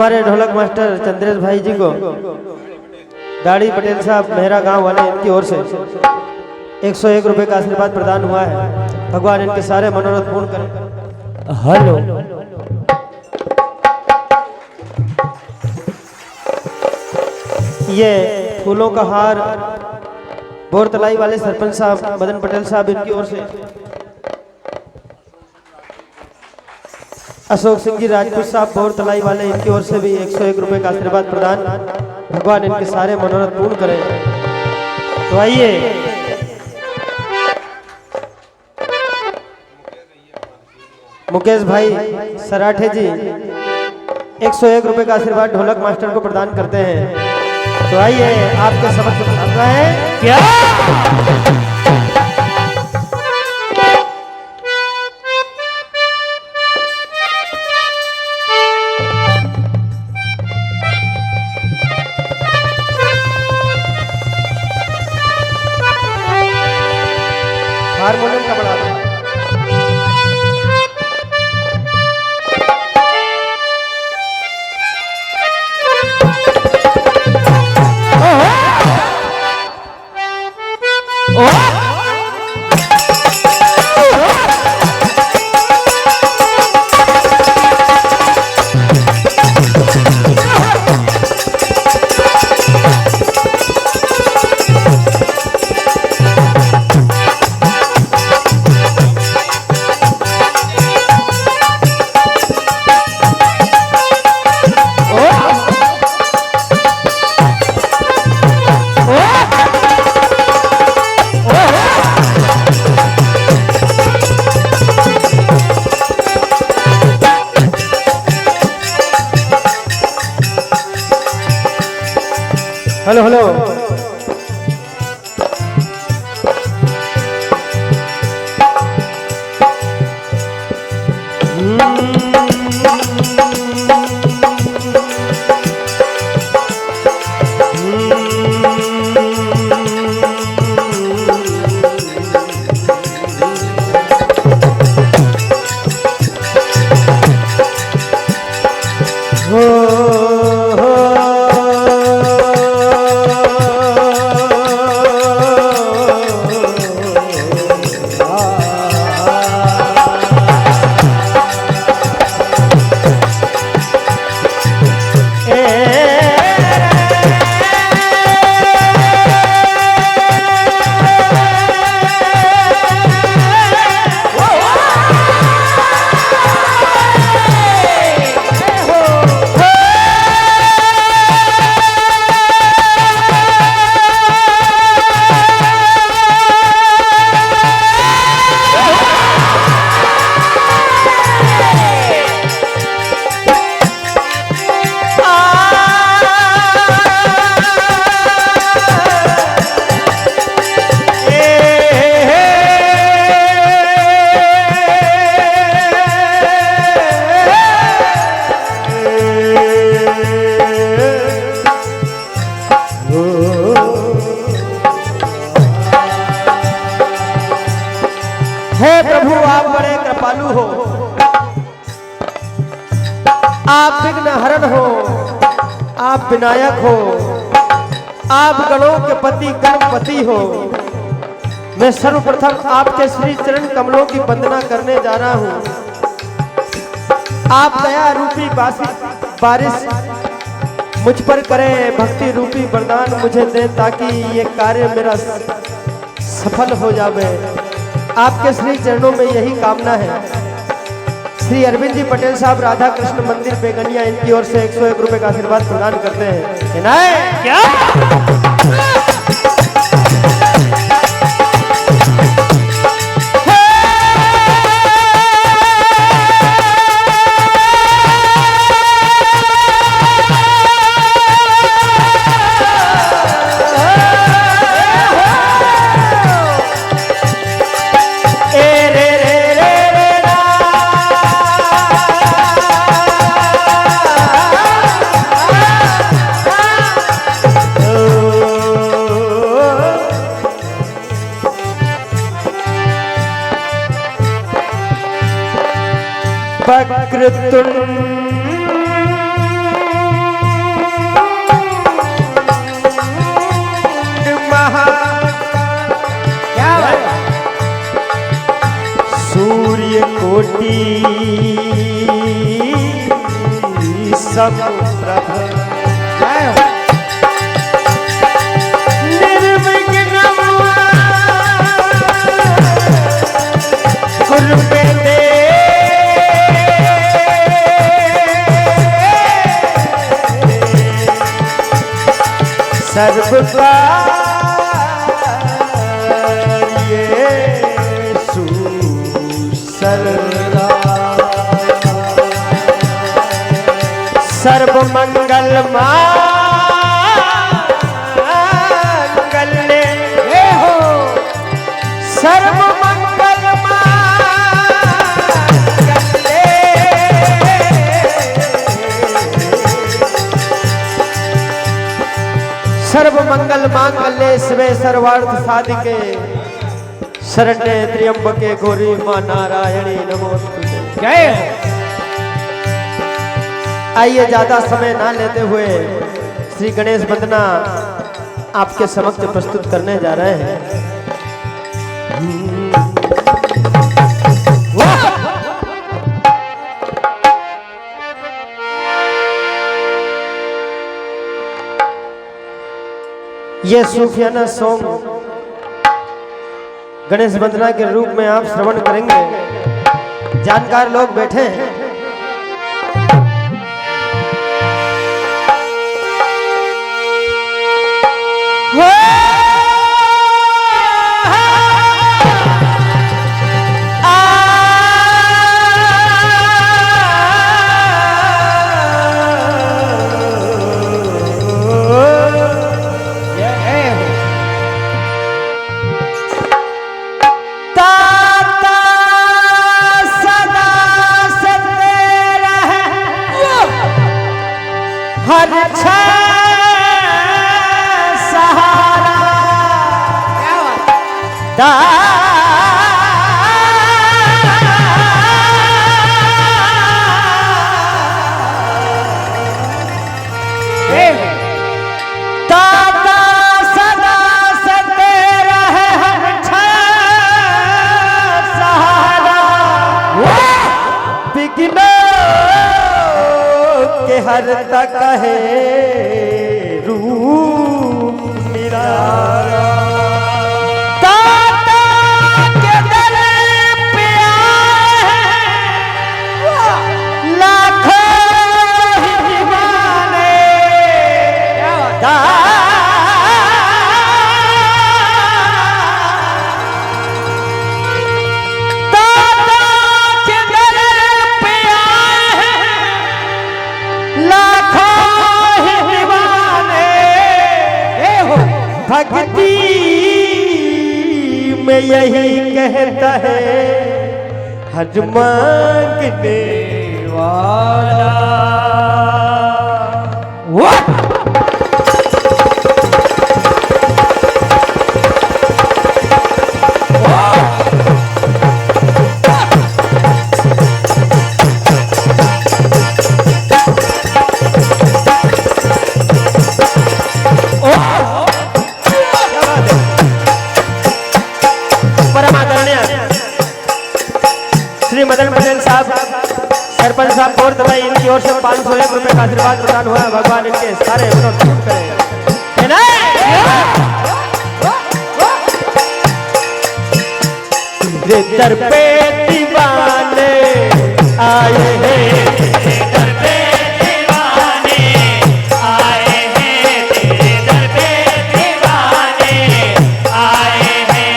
हमारे ढोलक मास्टर चंद्रेश भाई जी को दाढ़ी पटेल साहब मेहरा गांव वाले इनकी ओर से 101 रुपए का आशीर्वाद प्रदान हुआ है। भगवान इनके सारे मनोरथ पूर्ण करें। हेलो ये फूलों का हार बोरतलाई वाले सरपंच साहब मदन पटेल साहब इनकी ओर से अशोक सिंह जी राजपूत साहब बोरतलाई वाले इनकी ओर से भी 101 रुपए का आशीर्वाद प्रदान। भगवान इनके सारे मनोरथ पूर्ण करें। तो आइए मुकेश भाई सराठे जी 101 रुपए का आशीर्वाद ढोलक मास्टर को प्रदान करते हैं। तो आइए आपके समक्ष बताना है क्या हारमोनियम का बड़ा हेलो हेलो हे प्रभु आप बड़े कृपालु हो, आप विघ्न हरण हो, आप विनायक हो, आप गणों के पति गणपति हो। मैं सर्वप्रथम आपके श्री चरण कमलों की वंदना करने जा रहा हूँ। आप दया रूपी बारिश मुझ पर करें, भक्ति रूपी वरदान मुझे दें ताकि ये कार्य मेरा सफल हो जावे। आपके श्री चरणों में यही कामना है। श्री अरविंद जी पटेल साहब राधा कृष्ण मंदिर बेगनिया इनकी ओर से 101 रुपए का आशीर्वाद प्रदान करते हैं। क्या वक्रतुंड कोटि समप्रभ निर्विघ्नं कुरु मे सर्व कार्येषु सर्वदा सर्व मंगल मांगल्ये हे हो सर्व मंगल मांगल्ये सर्व मंगल मांगल्ये शिवे सर्वार्थ साधिके शरण्ये त्र्यंबके गौरी मां नारायणी नमोस्तुते। जय हो। आइए ज्यादा समय ना लेते हुए श्री गणेश वंदना आपके समक्ष प्रस्तुत करने जा रहे हैं। ये सूफियाना सॉन्ग गणेश वंदना के रूप में आप श्रवण करेंगे। जानकार लोग बैठे हैं। हर सहारा दाता सदा सते रहे हर सहारा बिगनो के हर तक है रूप निराला दाता के दर पे आए लाखों ही दीवाने भक्ति में यही कहता है हज मांगने वाला। श्री मदन पटेल साहब सरपंच साहब और दवाई इनकी ओर से 501 रुपए का आशीर्वाद प्रदान हुआ। भगवान इनके सारे विरोध दूर करें। दर पे दीवाने आए हैं दर पे दीवाने आए हैं तेरे दर पे दीवाने आए हैं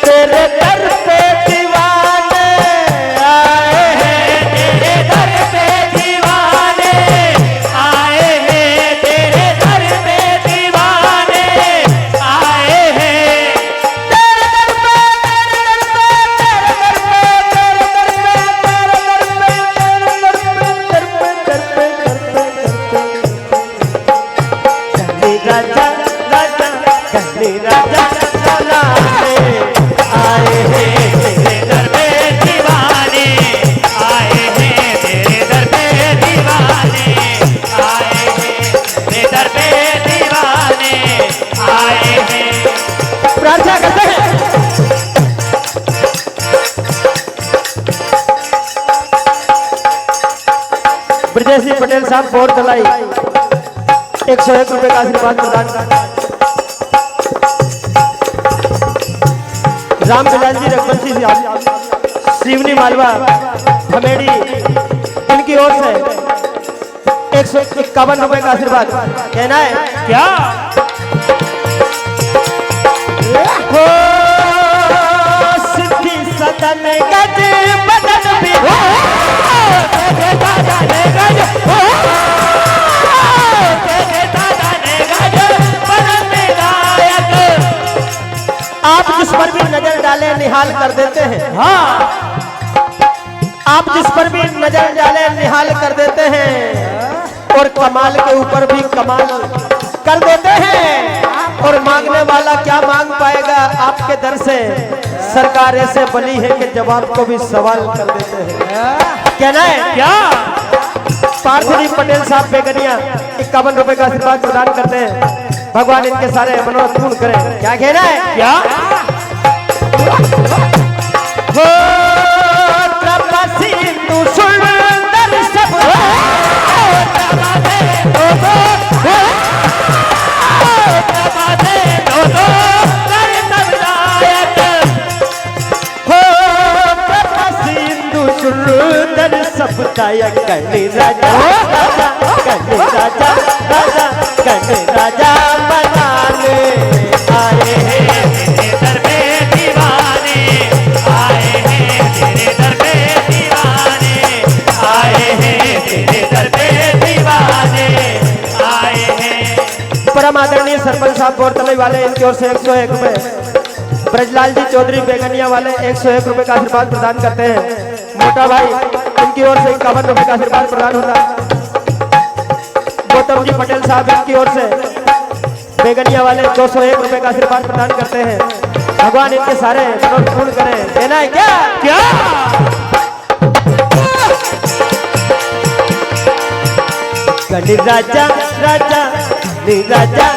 तेरे दर पे दीवाने आए हैं तेरे दर पे दीवाने आए हैं तेरे दर पे दीवाने आए हैं तेरे दर पे ब्रजेश जी पटेल साहब बोर दलाई 101 रुपए का आशीर्वाद प्रदान करते हैं। राम बिलाल जी रघुवंशी जी शिवनी मालवा हमेड़ी इनकी ओर से 151 रुपए का आशीर्वाद कहना है क्या हो सिद्धि सदन गज बदन भी हो तेरे दादा ने गज हो तेरे दादा ने गज बदन में गायक। आप जिस पर भी नजर डाले निहाल कर देते हैं। हाँ आप जिस पर भी नजर डाले निहाल कर देते हैं और कमाल के ऊपर भी कमाल कर देते हैं। और मांगने वाला क्या मांग पाएगा आपके दर से। सरकार ऐसे बनी है कि जवाब को भी सवाल कर देते हैं। कहना है क्या पार्थवी पटेल साहब बेगनिया 51 रुपए का आशीर्वाद प्रदान करते हैं। भगवान इनके सारे मनोरथ पूर्ण करें। क्या कहना है क्या हो सिंधु सुंदर सब सबदायक गणे राजा राजा गणे राजा राजा गणे राजा बनाने आए हैं तेरे दर पे दीवाने आए हैं तेरे दर पे दीवाने आए हैं तेरे दर पे दीवाने आए हैं। परम आदरणीय सरपंच साहब बोरतलई वाले इनकी ओर से 101 रुपए ब्रजलाल जी चौधरी बेगनिया वाले 101 रुपए का आशीर्वाद प्रदान करते हैं। मोटा भाई इनकी ओर से 51 रुपए का आशीर्वाद प्रदान होता है। गौतम जी पटेल साहब इनकी ओर से बेगनिया वाले 201 रुपए का आशीर्वाद प्रदान करते हैं। भगवान इनके सारे मनोरथ पूर्ण करें। कहना है क्या क्या गणित राजा राजा राजा